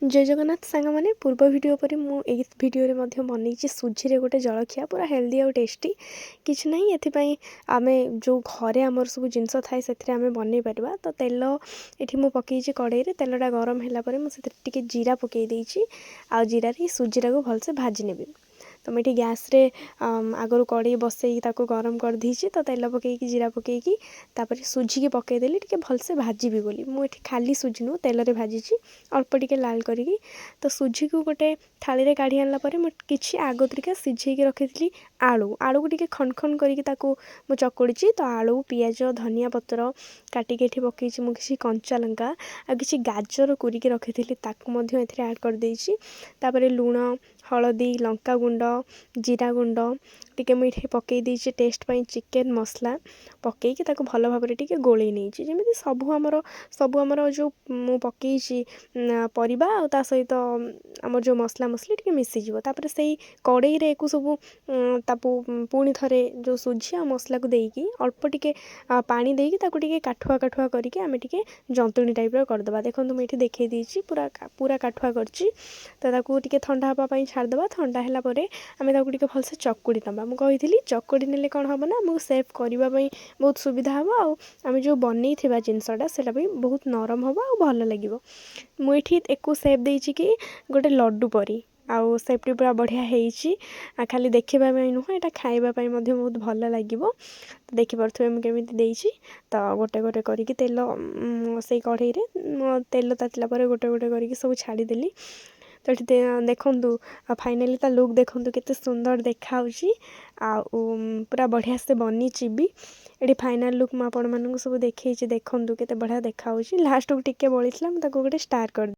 जय जगन्नाथ सांग मैंने पूर्व वीडियो पर मुझे भिडियो बनई सुजी गोटे जलखिया पूरा हेल्दी और टेस्टी किसी ना ये आम जो घरे आमर सब जिनस थाए से बनई पार तो तेल ये मुझे पकई कड़े तेलटा गरम है मुझे जीरा पकई आ जीरा सुजीटा को भलसे भाजी नेबी तो मुझे गैस रे आगर कड़े बसई गरम कर दीची तो तेल पकईकी जीरा पकईकी तापर सुजी के पकईदेली टे भलसे भाजी बोली मुझे खाली सुजी नु तेल रे भाजी अल्प टिके लाल करी तो सुजी को गोटे थाली रे काढ़ी आनला परे किछि आगतरिका सिझेकी रखी आलू आलू को टिके खंड खंड करी मु चकुड़ी तो आलू पियाज धनिया पत्र काटिके एठी पकईछि मु किछि कंचा लंका आ किछि गाजर कुरिके रखी ताकू मध्य एथिरे ऐड कर देइछि तापरे लूण हलदी लंका गुंड जीरा गुंड टिके मुझे पकई देइछि टेस्ट पाई चिकेन मसला पकईकी ताकू भल भाव टिके गोळेई नेइछि जेमिति सबु हमर जो मु पकईछि परिबा आ ता सहित आम जो मसला मसली टिके मिसीଯିव तापर से कड़ई रे को सब तापू पुणी थरे जो सुजी आ मसला को देकी अल्प टिके पानी देकी ताकू टिके काठुआ काठुआ करके आमे टिके जंतुणी टाइप रो करदबा देखंतु मैं एठी देखै दीची पूरा पूरा काठुआ करची तो ताकू टिके ठंडा हबा पई छाड़ दबा ठंडा हैला परे आमे ताकू टिके भलसे चकुड़ी दबा मु कहिथिली चकुड़ी नेले कोन हबो ना मु सेव करबा पई बहुत सुविधा हबो आ आमे जो बनै थिबा जिंसटा सेटा भी बहुत नरम हबो आ भल लागिवो मु एठी एको सेव देइची कि गोटे लड्डू परी आउ सेफ्टी पूरा बढ़िया होइची खाली देखा नुह यहाँ खाइबा बहुत भल लगे देखी पारे मुझे देइची तो गोटे गोटे करके तेल से कढ़ई तेल तातिला गोटे गोटे करके सब छाड़ीदेली तो ये देखूँ फाइनाली ता लुक देखूँ केते सुंदर देखा पूरा बढ़िया से बनी भी ये फाइनाल लुक मुझे सब देखी देखूँ केते बढ़िया देखा लास्ट को टिके बड़ी गोटे स्टार कर